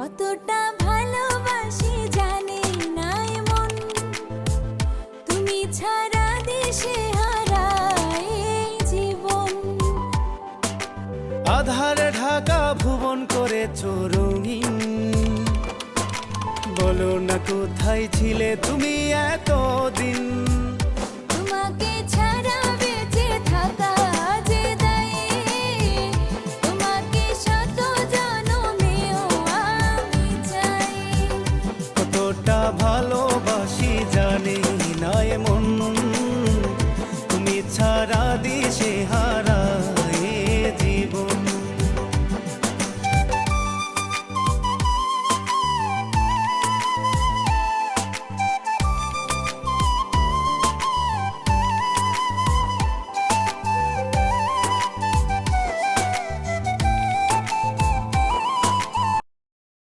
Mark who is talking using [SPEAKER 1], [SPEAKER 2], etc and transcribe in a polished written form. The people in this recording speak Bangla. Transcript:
[SPEAKER 1] কতটা ভালোবাসি জানে না এমন, তুমি ছাড়া দিশে হারা এই জীবন।
[SPEAKER 2] আধারে ঢাকা ভুবন করেছো রঙিন, বলো না কোথায় ছিলে তুমি এতদিন।
[SPEAKER 1] তোমাকে ছাড়া